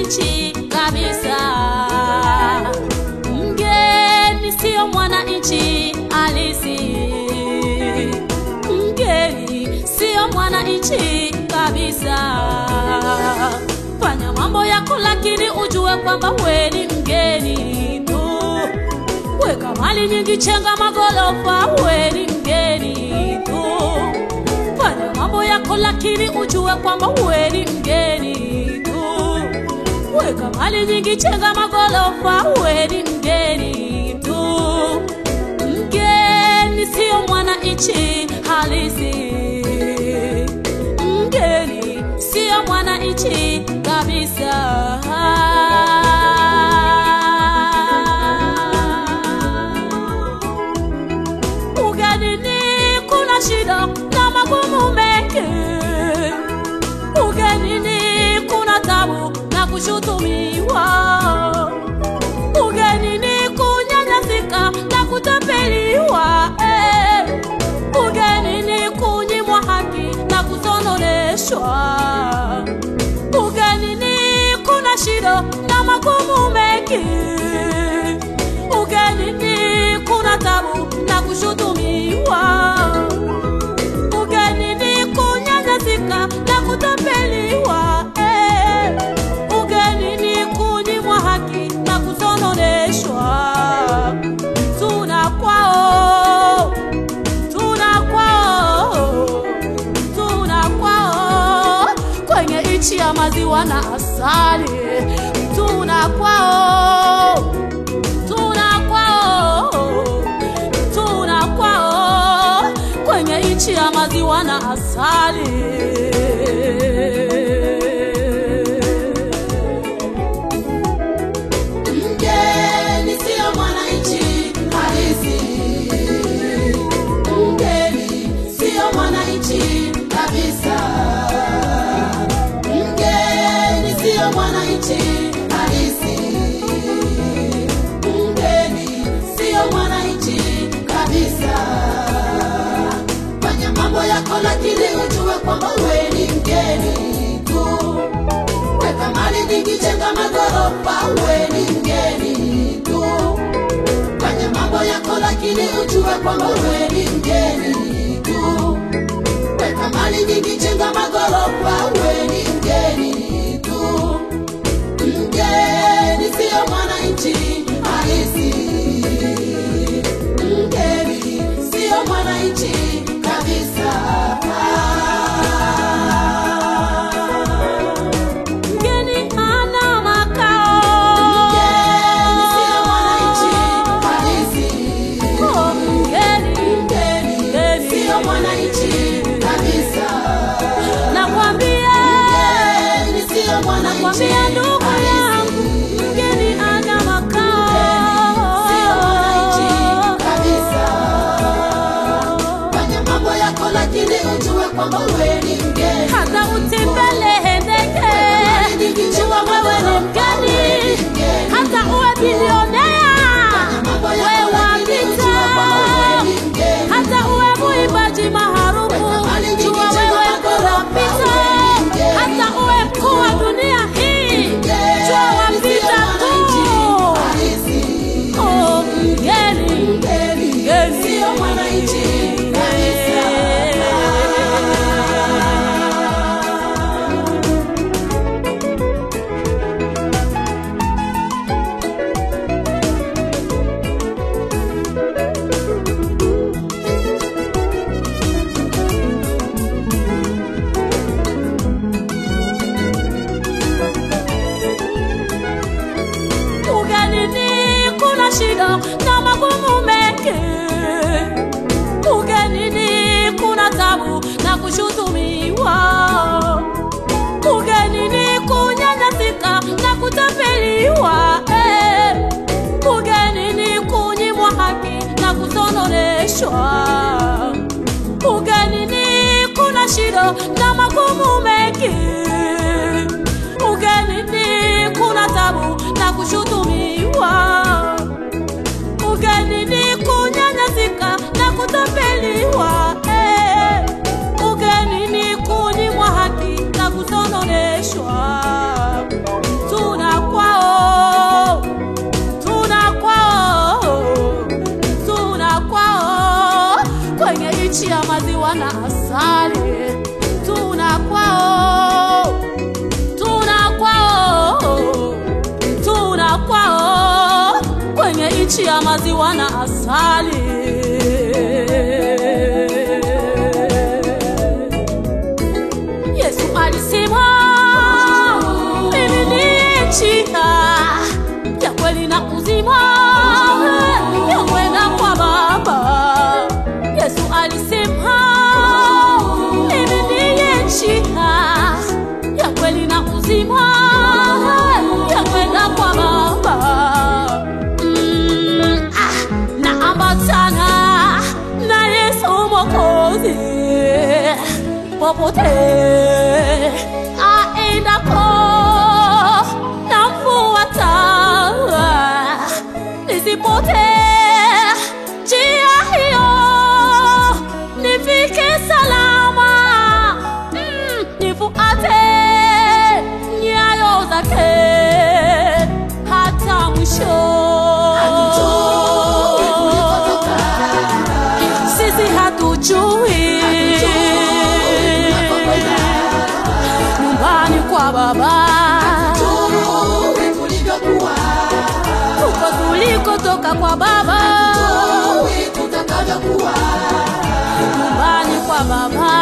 mwananchi kabisa. Mgeni sio mwananchi halisi. Mgeni sio mwananchi kabisa. Fanya mambo yako lakini ujue kwamba wewe ni mgeni tu. Weka mali nyingi, chenga magorofa, wewe ni mgeni tu. Fanya mambo yako lakini ujue kwamba wewe ni mgeni tu. Weka mali nyingi, chenga magorofa, wewe ni mgeni tu. Mgeni sio mwananchi halisi. Mgeni sio mwananchi kabisa. Ugenini kuna shida na magumu mengi. Ugenini kuna tabu na kushutumiwa. Ugenini kunyanyasika na kutapeliwa. Ugenini kunyimwa haki na kusononeshwa. Ugenini kuna shida na magumu mengi. Ugenini kuna tabu na kushutumiwa. Ugenini kunyanyasika na kutapeliwa. Ugenini kunyimwa haki na kusononeshwa. Tunakwao kwenye nchi ya maziwa na asali. Tunakwao kwenye nchi ya maziwa na asali. Mgeni sio mwananchi halisi. Mgeni sio mwananchi kabisa. Mgeni sio mwananchi halisi. Mgeni sio mwananchi kabisa. Fanya mambo yako lakini ujue kwamba wewe ni mgeni tu. Weka mali nyingi, chenga magorofa, wewe ni mgeni tu. Fanya mambo yako lakini ujue kwamba wewe ni mgeni tu. Weka mali nyingi, chenga magorofa, wewe ni mgeni tu. Mgeni sio mwananchi halisi. Mgeni sio mwananchi kabisa. Mgeni hana makao. Mgeni sio mwananchi halisi. Mgeni sio mwananchi kabisa. Nakwambia mgeni sio mwananchi. Nakwambia ndugu yangu, mgeni hana makao. Sio mwananchi kabisa. Fanya mambo yako lakini ujue kwamba wewe ni mgeni. Hata utembele ndege, jua wewe ni mgeni. Hata uwe bilionea, wewe wapita. Hata uwe muimbaji maarufu, jua wewe unapita. Hata uwe mkuu wa dunia hii, jua wapita tu. Oh, mgeni sio mwananchi kabisa. Ugenini kuna shida na magumu mengi. Ugenini kuna tabu na kushutumiwa. Ugenini kunyanyasika na kutapeliwa. Ugenini kunyimwa haki na kusononeshwa. Ugenini kuna shida na magumu mengi. Ugenini kuna tabu na kushutumiwa. Ugenini kunyanyasika na kutapeliwa. Ugenini kunyimwa haki na kusononeshwa. nchi ya maziwa na asali. Yesu alisema mimi ni njia ya kweli na uzima ya kwenda kwa Baba. Yesu alisema mimi ni njia ya kweli na uzima ya kwenda kwa Baba. Na ambatana na Yesu Mwokozi popote aendako, namfuata nisipotee njia hiyo, nifike salama, nifuate nyayo zake hata mwisho. Sisi hatujui nyumbani kwa Baba uko tulikotoka kwa Baba, tutakavyokuwa nyumbani kwa Baba.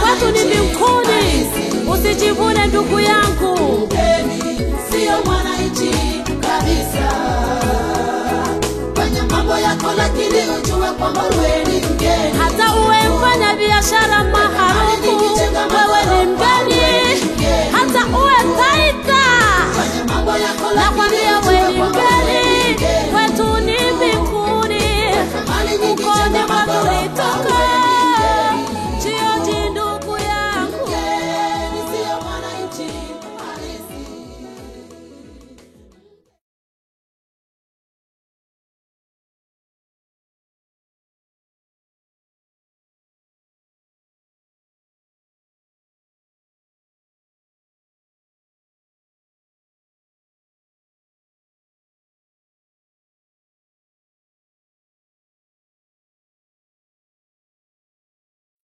Watu ni mbinguni, usijivune ndugu yangu. Mgeni sio mwananchi kabisa. Fanya mambo yako lakini ujue kwamba wewe ni mgeni. Hata uwe mfanya biashara maharubu,